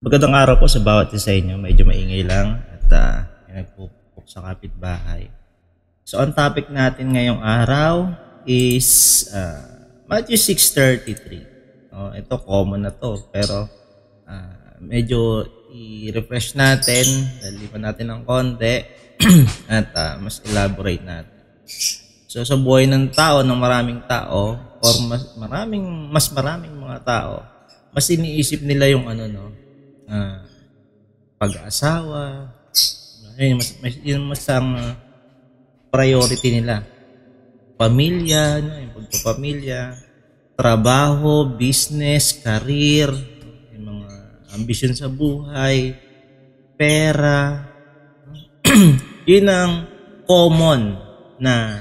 Magandang araw po sa bawat isa sa inyo. Medyo maingay lang at may nagpupok sa kapitbahay. So, ang topic natin ngayong araw is Matthew 6:33. Ito common na to, pero medyo i-refresh natin, dalipan natin ng konti at mas elaborate natin. So, sa buhay ng tao, ng maraming tao, or mas maraming mga tao, mas iniisip nila yung pag-asawa, yun mas ang priority nila. Pamilya, yung pagpapamilya, trabaho, business, career, yung mga ambisyon sa buhay, pera. Yun ang common na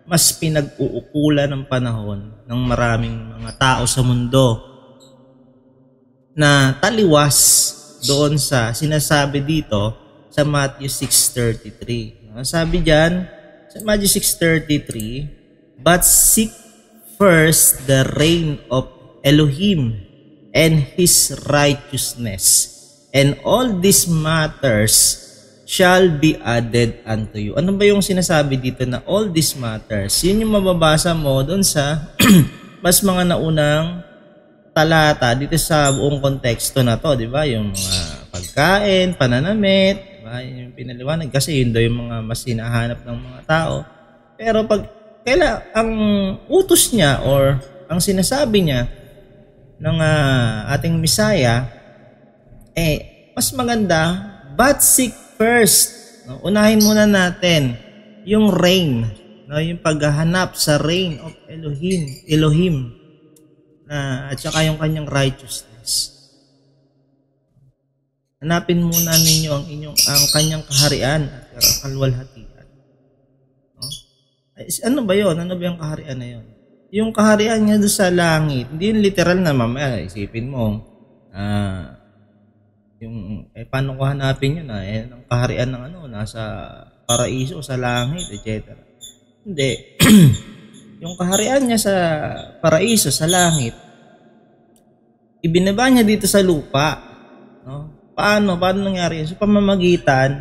mas pinag-uukulan ng panahon ng maraming mga tao sa mundo na taliwas doon sa sinasabi dito sa Matthew 6:33. Sabi diyan sa Matthew 6:33, "But seek first the reign of Elohim and His righteousness, and all these matters shall be added unto you." Ano ba yung sinasabi dito na all these matters? Yun yung mababasa mo doon sa mas mga naunang talata dito sa buong konteksto na to, di ba? Yung mga pagkain, pananamit, di ba? Yung pinaliwanag kasi yun daw yung mga mas hinahanap ng mga tao. Pero pag ang utos niya or ang sinasabi niya ng ating Misaya, mas maganda, but seek first. Unahin muna natin yung reign, yung paghahanap sa reign of Elohim. At saka yung kanyang righteousness. Hanapin muna ninyo ang kanyang kaharian at kalwalhatian. Ano ba yun? Ano ba yung kaharian na yun? Yung kaharian niya doon sa langit, hindi yung literal na mamaya, isipin mo, paano ko hanapin yun? Ang kaharian ng nasa paraiso, sa langit, etc. Hindi. Yung kaharian niya sa paraiso, sa langit, ibinaba niya dito sa lupa. Paano nangyari yun? Sa pamamagitan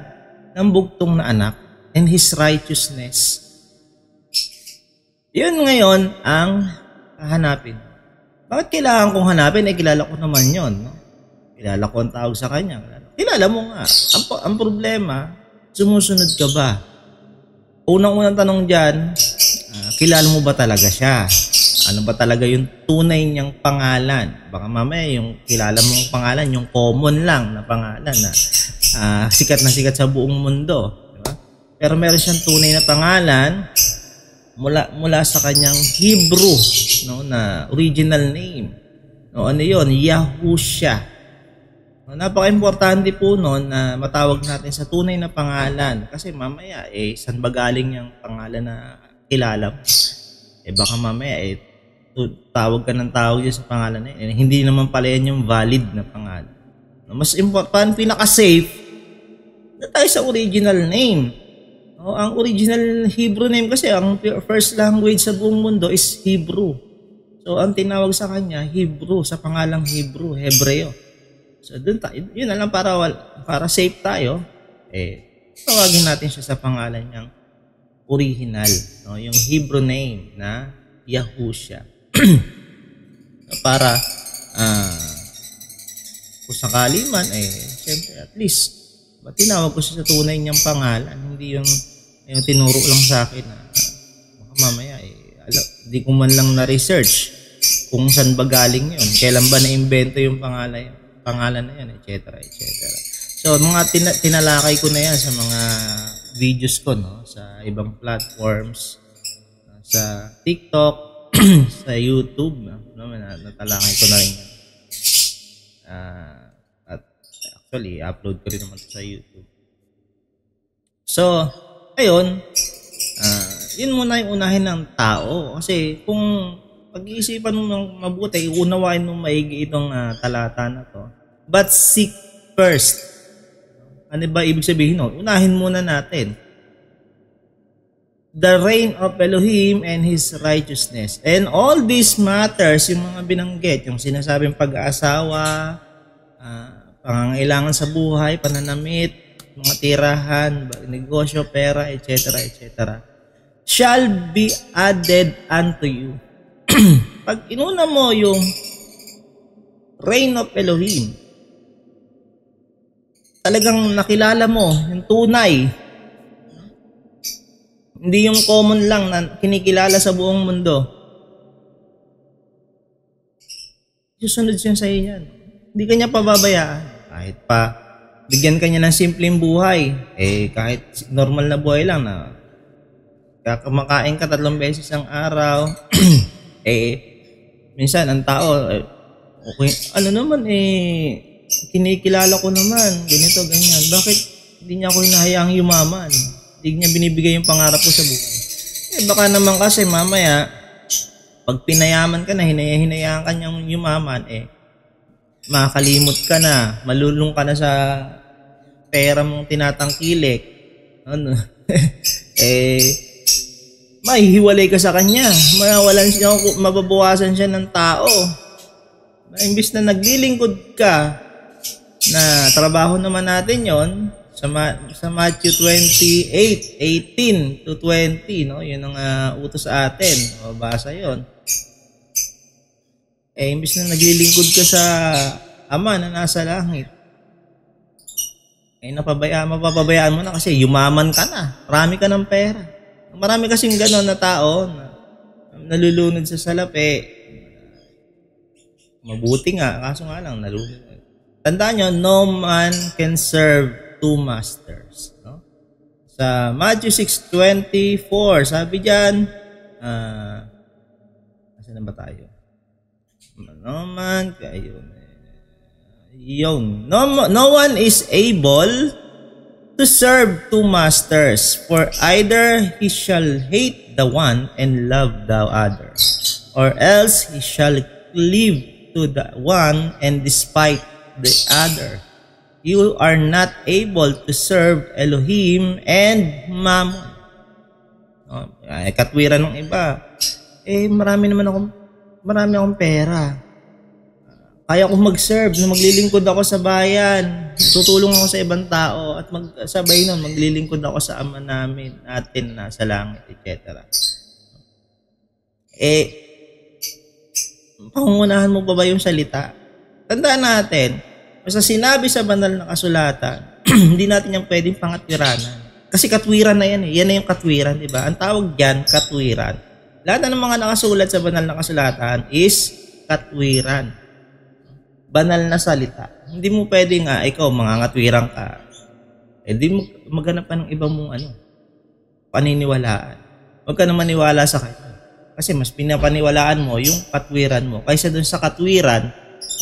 ng bugtong na anak and His righteousness. Yun ngayon ang hahanapin. Bakit kailangan kong hanapin? Kilala ko naman yun. Kilala ko ang tawag sa kanya. Kilala mo nga. Ang problema, sumusunod ka ba? Unang-unang tanong dyan, kilala mo ba talaga siya? Ano ba talaga yung tunay niyang pangalan? Baka mamaya yung kilala mong pangalan, yung common lang na pangalan na sikat na sikat sa buong mundo. Diba? Pero meron siyang tunay na pangalan mula sa kanyang Hebrew na original name. Ano yun? Yahushua. Napaka-importante po na matawag natin sa tunay na pangalan. Kasi mamaya, saan ba galing yung pangalan na kilala mo? Baka mamaya, tawag ka ng tawag yun sa pangalan na yun. Hindi naman pala yan yung valid na pangalan. Mas important, pinaka-safe, na tayo sa original name. Ang original Hebrew name kasi, ang first language sa buong mundo is Hebrew. So, ang tinawag sa kanya, Hebrew, sa pangalang Hebrew, Hebreo. So, dun tayo, yun na lang para safe tayo, tawagin natin siya sa pangalan niyang original, yung Hebrew name na Yahushua. Para kung sakali man, siyempre at least tinawag ko siya sa tunay niyang pangalan, hindi yung tinuro lang sa akin na baka mamaya hindi ko man lang na-research kung saan ba galing yun, kailan ba na-invento yung pangalan na yan, etc. So, mga tinalakay ko na yan sa mga videos ko, sa ibang platforms, sa TikTok, sa YouTube, natalakay ko na rin yan. At actually, upload ko rin naman sa YouTube. So, ayun, yun muna yung unahin ng tao. Kasi kung pag-iisipan mo ng mabuti, unawain mo maigi itong talata na to. But seek first. Ano ba ibig sabihin? Unahin muna natin the reign of Elohim and His righteousness. And all these matters, yung mga binanggit, yung sinasabing pag-aasawa, pangangailangan sa buhay, pananamit, mga tirahan, negosyo, pera, etc., etc., shall be added unto you. Pag inuna mo yung reign of Elohim, talagang nakilala mo yung tunay, hindi yung common lang na kinikilala sa buong mundo, susunod siya sa iyo yan. Hindi ka niya pababayaan. Kahit pa bigyan ka niya ng simpleng buhay, kahit normal na buhay lang na kumakain ka 3 beses ang araw, minsan ang tao, okay, ano naman, kinikilala ko naman, ganito, ganyan. Bakit hindi niya ako hinahayaang yumaman? Hindi niya binibigay yung pangarap ko sa buhay. Baka naman kasi mamaya, pag pinayaman ka na, hinayaan ka niyang yumaman, makakalimot ka na, malulung ka na sa pera mong tinatangkilik, ano, mahihiwalay ka sa kanya, mawalan siya, mababawasan siya ng tao. Imbis na naglilingkod ka, na trabaho naman natin yon sa Matthew 28:18 to 20, no? Yun ang utos sa atin. O, basa yon. Imbis na naglilingkod ka sa Ama na nasa langit, mapapabayaan mo na kasi yumaman ka na. Marami ka ng pera. Marami kasing gano'n na tao na nalulunod sa salapi. Mabuti nga, kaso nga lang, nalulunod. Tandaan nyo, no man can serve 2 masters. No? Sa Matthew 6:24, sabi dyan, nasa na ba tayo? No man, no one is able to serve 2 masters, for either he shall hate the one and love the other, or else he shall cleave to the one and despise the other. You are not able to serve Elohim and Mammon. Katwiran ng iba. Marami akong pera. Kaya kong mag-serve, maglilingkod ako sa bayan, tutulong ako sa ibang tao, at sabay nun, maglilingkod ako sa Ama natin na sa langit, etc. Pangungunahan mo ba yung salita? Tandaan natin, basta sinabi sa banal na kasulatan, hindi natin yung pwedeng pangatwiranan. Kasi katwiran na yan . Yan na yung katwiran, di ba? Ang tawag dyan, katwiran. Lahat ng mga nakasulat sa banal na kasulatan is katwiran. Banal na salita. Hindi mo pwedeng ikaw, mangangatwirang ka. Di mo maghanap pa ng ibang mong paniniwalaan. Huwag ka na maniwala sa kanya. Kasi mas pinapaniwalaan mo yung katwiran mo kaysa dun sa katwiran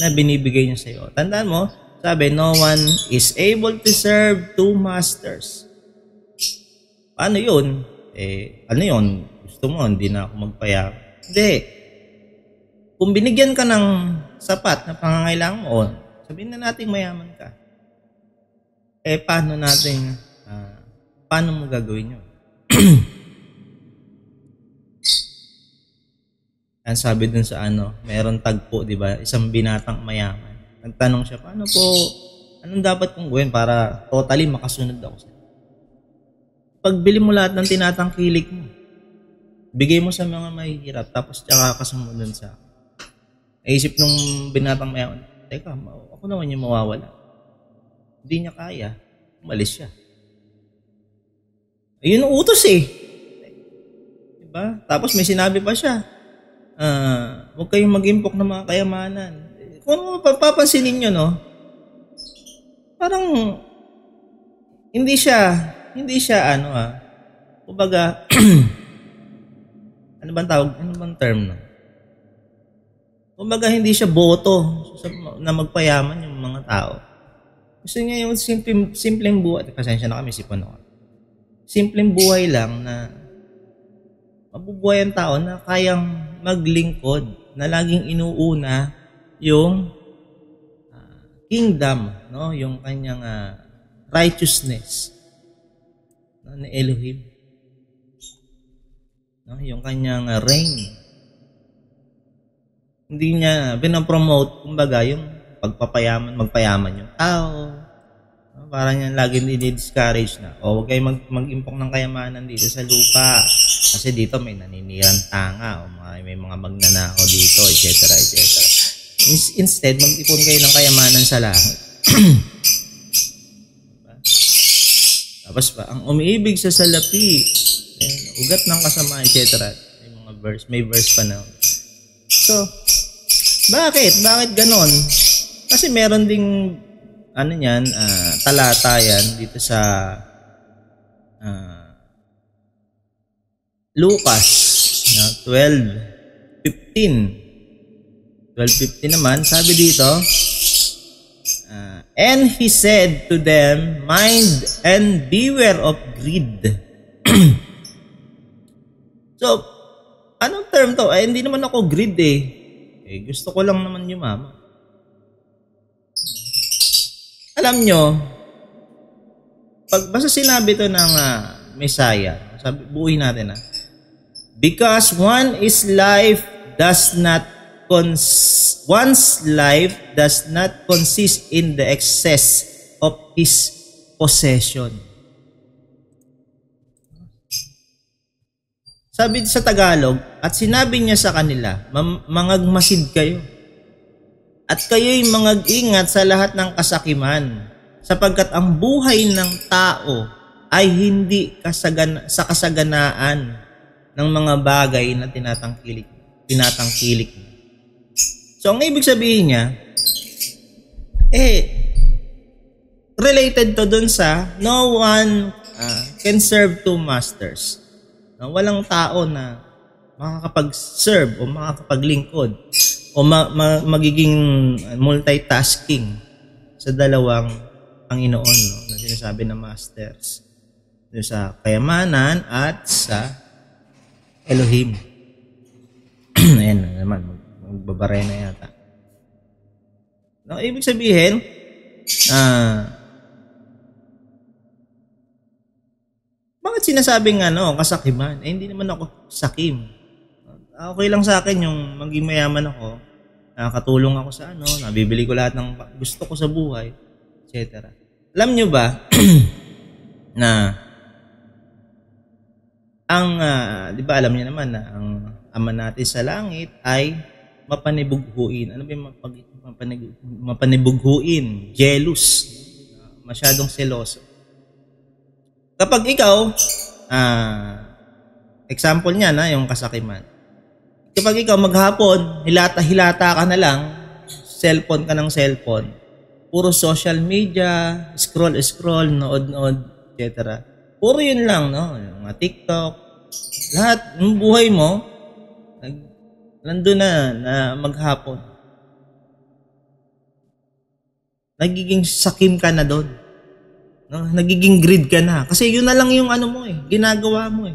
na binibigay niya sa iyo. Tandaan mo, sabi, no one is able to serve 2 masters. Paano yun? Ano yun? Gusto mo, hindi na ako magpayag. Hindi. Kung binigyan ka ng sapat na pangangailangan mo, sabihin na natin mayaman ka. Paano mo gagawin yun? Ang sabi dun sa mayroong tagpo, di ba? Isang binatang mayaman. Nagtanong siya, paano po, anong dapat kong gawin para totally makasunod ako sa'yo? Pagbili mo lahat ng tinatangkilik mo, bigay mo sa mga mahihirap, tapos tsaka kasunod dun sa naisip nung binatang mayaman, teka, ako naman yung mawawala. Hindi niya kaya. Umalis siya. Ayun ang utos Diba? Tapos may sinabi pa siya, huwag kayong mag-impok ng mga kayamanan. Kung papansinin nyo, no? Parang, hindi siya, kumbaga, ano bang term, no? Kumbaga, hindi siya boto na magpayaman yung mga tao. Gusto niya yung simpleng buhay. Pasensya na kami, sipon ako. Simpleng buhay lang na mabubuhay ang tao na kayang maglingkod, na laging inuuna yung kingdom, no? Yung kanyang righteousness, no? Ni Elohim. No? Yung kanyang reign. Hindi niya binapromote, kumbaga, yung magpayaman yung tao. Parang yan lagi dinidiscourage na. O huwag kayo mag-impok ng kayamanan dito sa lupa. Kasi dito may naninirang tanga o may mga magnanakaw dito, etc. etc. Instead, mag-ipon kayo ng kayamanan sa langit. Tapos pa, ang umiibig sa salapi, ugat ng kasama, etc. May verse pa na. So, bakit? Bakit ganon? Kasi meron ding talata yan dito sa Lucas 12:15 naman, sabi dito, and he said to them, mind and beware of greed. So, anong term to? Hindi naman ako greed gusto ko lang naman yumaman. Alam nyo, basta sinabi to ng Messiah, buuin natin because one's life does not consist in the excess of his possession. Sabi sa Tagalog, at sinabi niya sa kanila, mangagmasid kayo. At kayo'y mangag-ingat sa lahat ng kasakiman, sapagkat ang buhay ng tao ay hindi sa kasaganaan ng mga bagay na tinatangkilik. So, ang ibig sabihin niya, related to dun sa no one can serve two masters. Walang tao na makakapag-serve o makakapaglingkod o magiging multitasking sa dalawang Panginoon, na sinasabi ng masters. Sa kayamanan at sa Elohim. Ayan naman, magbabaray na yata. Ibig sabihin, bakit sinasabing kasakiman? Hindi naman ako sakim. Okay lang sa akin yung maging mayaman ako, nakakatulong ako sa nabibili ko lahat ng gusto ko sa buhay, etc. Alam nyo ba na di ba alam niyo naman na ang Ama natin sa langit ay mapanibughuin. Ano ba yung mapanibughuin? Jealous. Masyadong seloso. Kapag ikaw, example niya yung kasakiman. Kapag ikaw maghapon, hilata-hilata ka na lang, cellphone ka ng cellphone, puro social media, scroll, nood, etc. Puro yun lang, yung mga TikTok, lahat ng buhay mo, nandun na maghapon. Nagiging sakim ka na doon. Nagiging greed ka na. Kasi yun na lang yung ginagawa mo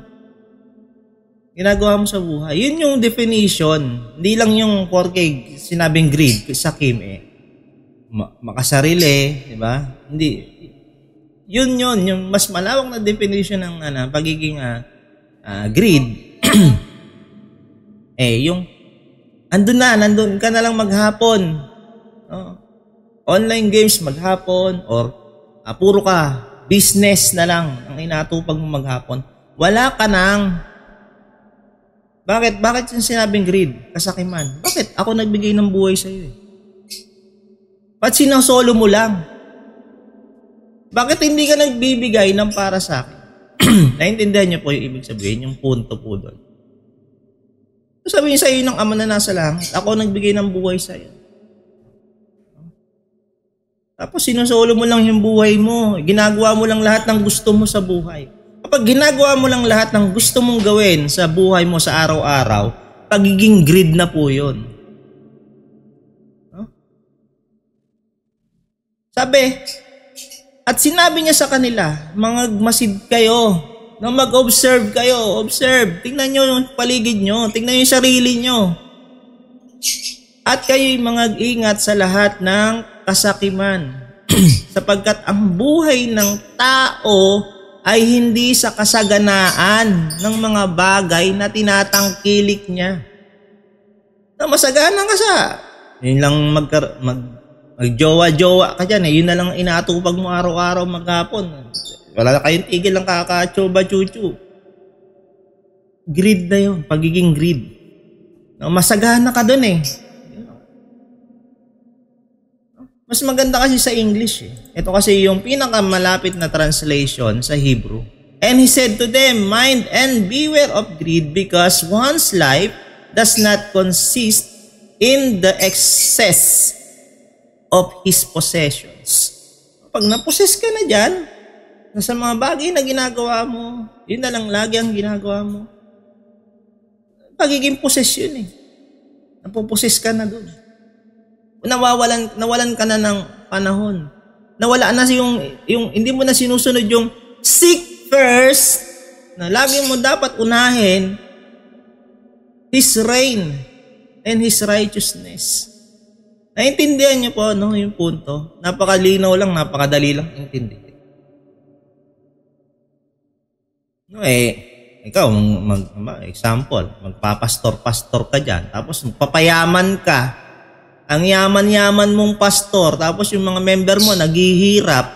Ginagawa mo sa buhay. Yun yung definition. Hindi lang yung porke sinabing greed, sakim makasarili, di ba? Hindi. Yun, yung mas malawak na definition ng pagiging greed. Yung nandun ka na lang maghapon. Online games maghapon or puro ka business na lang ang inatupag mo maghapon. Wala ka nang. Bakit yung sinabing greed? Kasakiman. Bakit? Ako nagbigay ng buhay sa iyo. Ba't sinasolo mo lang? Bakit hindi ka nagbibigay ng para sa akin? Naintindihan niyo po yung ibig sabihin, yung punto po doon. Sabihin sa iyo ng Ama na nasa langit, ako nagbigay ng buhay sa iyo. Tapos sinusolo mo lang yung buhay mo. Ginagawa mo lang lahat ng gusto mo sa buhay. Kapag ginagawa mo lang lahat ng gusto mong gawin sa buhay mo sa araw-araw, pagiging greed na po yun. Sabi, at sinabi niya sa kanila, mangagmasid kayo, mag-observe kayo, observe. Tingnan nyo yung paligid nyo, tingnan yung sarili nyo. At kayo'y mangag-ingat sa lahat ng kasakiman, sapagkat ang buhay ng tao ay hindi sa kasaganaan ng mga bagay na tinatangkilik niya. Na masagana ka sa, yun lang Magjowa-jowa ka dyan eh. Yun na lang inaatupag mo araw-araw maghapon. Wala na kayong tigil lang kakachoba-chuchu. Greed na yun. Pagiging greed. Masagana ka dun eh. Mas maganda kasi sa English eh. Ito kasi yung pinakamalapit na translation sa Hebrew. And he said to them, mind and beware of greed, because one's life does not consist in the excess of his possessions. Pag naposes ka na dyan, sa mga bagay na ginagawa mo, yun na lang lagi ang ginagawa mo. Pagiging possession eh. Napoposes ka na doon. Nawalan ka na ng panahon. Nawala na yung hindi mo na sinusunod yung seek first na lagi mo dapat unahin His reign and His righteousness. Naintindihan niyo po no, yung punto. Napakalinaw lang, napakadali lang intindihin. No ikaw, example, magpapastor-pastor ka dyan, tapos magpapayaman ka. Ang yaman-yaman mong pastor, tapos yung mga member mo naghihirap,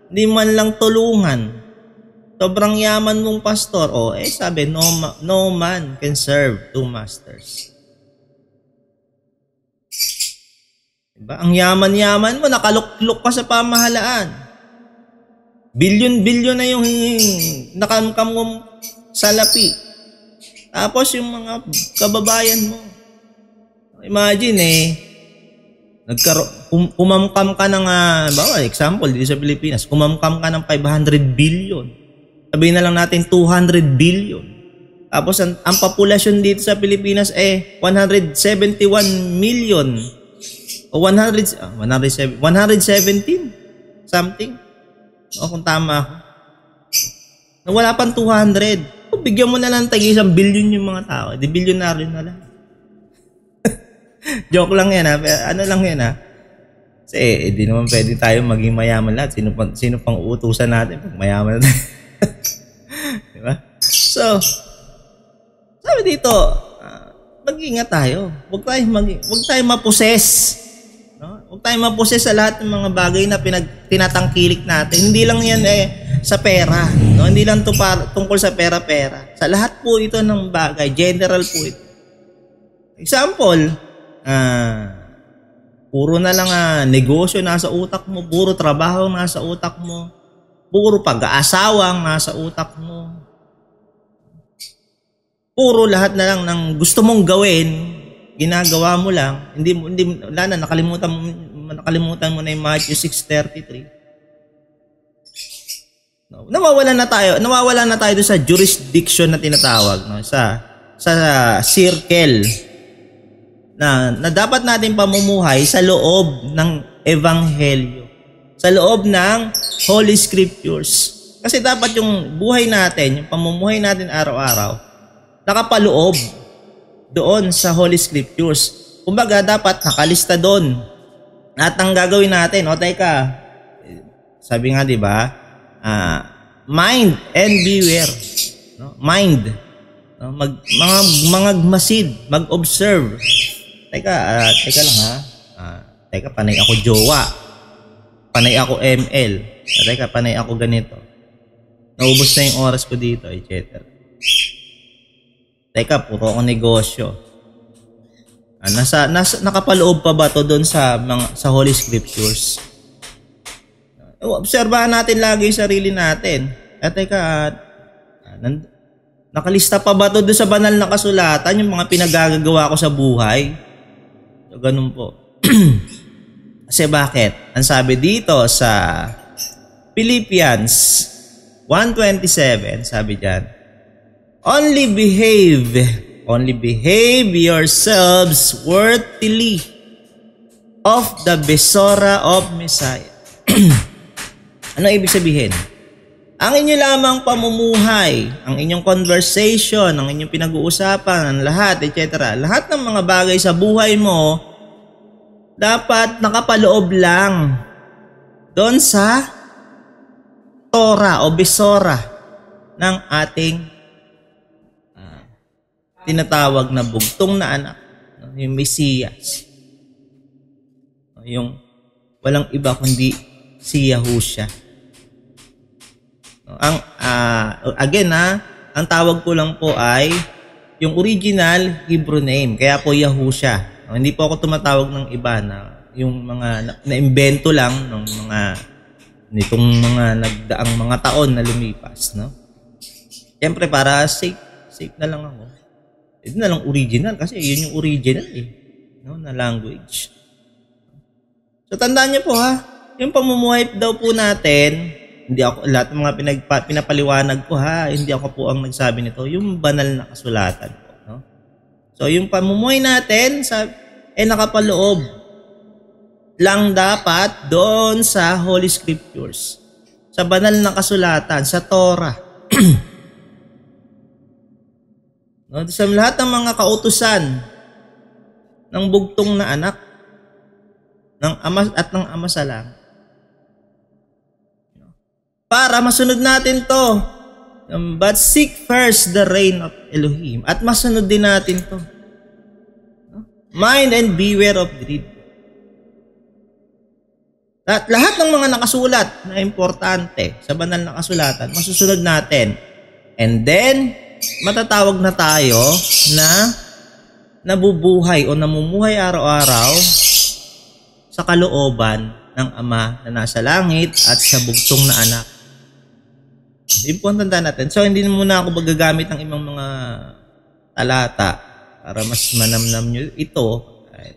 hindi man lang tulungan. Sobrang yaman mong pastor, sabi, no man can serve two masters. Diba? Ang yaman-yaman mo, nakalukluk ka sa pamahalaan. Bilyon-bilyon na yung nakamkam mong salapi. Tapos yung mga kababayan mo, imagine kumamkam ka ng, example, dito sa Pilipinas, kumamkam ka ng 500 billion. Sabihin na lang natin 200 billion. Tapos ang populasyon dito sa Pilipinas 171 million. O 117 something. O kung tama ako. Wala pang 200. Bigyan mo na lang tagi 1 billion yung mga tao. Di bilyonaryo na lang. Joke lang yan ha. Ano lang yan ha. Kasi di naman pwede tayo maging mayaman lahat. Sino pang uutusan natin pag mayaman na tayo? Diba? So, sabi dito, mag-ingat tayo. Huwag tayong maposes. No? Huwag tayong maposes sa lahat ng mga bagay na tinatangkilik natin. Hindi lang yan sa pera. No? Hindi lang tungkol sa pera-pera. Sa lahat po ito ng bagay. General po ito. Example, puro na lang negosyo nasa utak mo, puro trabaho nasa utak mo, puro pag-aasawa nasa utak mo, puro lahat na lang ng gusto mong gawin, ginagawa mo lang, wala na, nakalimutan mo na yung Matthew 6:33. No, nawawalan na tayo doon sa jurisdiction na tinatawag, no? sa circle na dapat natin pamumuhay sa loob ng Ebanghelyo, sa loob ng Holy Scriptures. Kasi dapat yung buhay natin, yung pamumuhay natin araw-araw, nakapaloob doon sa Holy Scriptures. Kumbaga, dapat nakalista doon. At ang gagawin natin, teka, sabi nga, di ba, mind and beware. No? Mind. No? Magmasid, mag-observe. Teka lang ha. Teka, panay ako jowa. Panay ako ML. Teka, panay ako ganito. Naubos na yung oras ko dito, etc. Teka, puro ako negosyo. Nakapaloob pa ba to doon sa Holy Scriptures? Obserbahan natin lagi yung sarili natin. Teka, nakalista pa ba to doon sa banal na kasulatan, yung mga pinagagagawa ko sa buhay? So, ganun po. Kasi bakit? Ang sabi dito sa Philippians 1:27, sabi diyan, only behave yourselves worthily of the besora of Messiah. Ano ibig sabihin? Ang inyo lamang pamumuhay, ang inyong conversation, ang inyong pinag-uusapan, ang lahat, etc. Lahat ng mga bagay sa buhay mo, dapat nakapaloob lang doon sa Torah o Besora ng ating tinatawag na bugtong na anak, yung Mesiyas. walang iba kundi si Yahushua. Again ang tawag ko lang po ay yung original Hebrew name. Kaya po Yahushua. Hindi po ako tumatawag ng iba na yung mga na-imbento lang ng mga nitong mga nagdaang mga taon na lumipas, no? Siyempre para safe na lang ako. Ito na lang original kasi yun yung original no, na language. So tandaan niyo po yung pamumuhay daw po natin, hindi ako lahat ng mga pinapaliwanag ko hindi ako po ang nagsabi nito, yung banal na kasulatan po, no? So yung pamumuhay natin nakapaloob lang dapat doon sa Holy Scriptures, sa banal na kasulatan, sa Torah. No, sa lahat ng mga kautusan ng bugtong na anak ng Ama at ng Ama sa langit. Para masunod natin to. But seek first the reign of Elohim. At masunod din natin to. Mind and beware of greed. At lahat ng mga nakasulat na importante sa banal na kasulatan, masusunod natin. And then, matatawag na tayo na nabubuhay o namumuhay araw-araw sa kalooban ng Ama na nasa langit at sa bugtong na anak. Yun po ang tandaan natin. So, hindi muna ako magagamit ng ibang mga talata para mas manamnam nyo ito.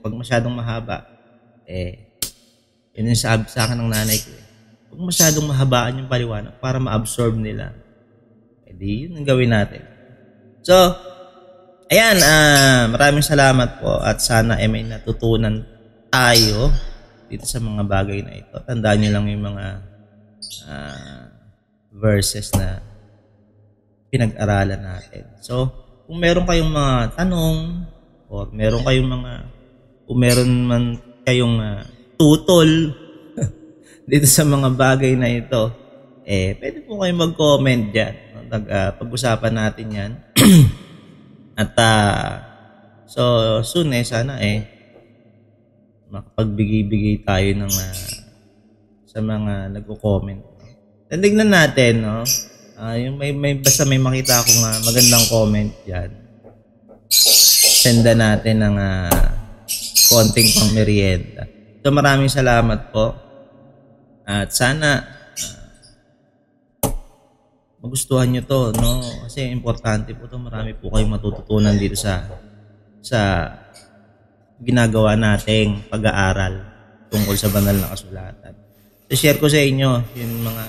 Pag masyadong mahaba, yun yung sabi sa akin ng nanay ko. Pag masyadong mahabaan yung paliwanag para ma-absorb nila, di yun ang gawin natin. So, ayan, maraming salamat po at sana may natutunan tayo dito sa mga bagay na ito. Tandaan nyo lang yung mga verses na pinag-aralan natin. So, kung meron kayong mga tanong o meron man kayong tutol dito sa mga bagay na ito, pwede po kayong mag-comment dyan. Pag-usapan natin yan. At so soon sana makapagbigay-bigay tayo ng sa mga nagko-comment. Tignan natin, no? Yung basta may makita akong magandang comment diyan. Senda natin ng konting pangmerienda. So maraming salamat po. At sana magustuhan nyo to, no? Kasi importante po to. Marami po kayong matututunan dito sa ginagawa nating pag-aaral tungkol sa banal na kasulatan. So, share ko sa inyo yung mga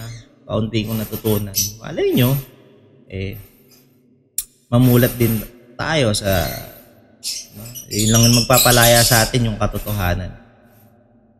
kaunti kong natutunan. Malay nyo, mamulat din tayo sa, yun lang magpapalaya sa atin yung katotohanan.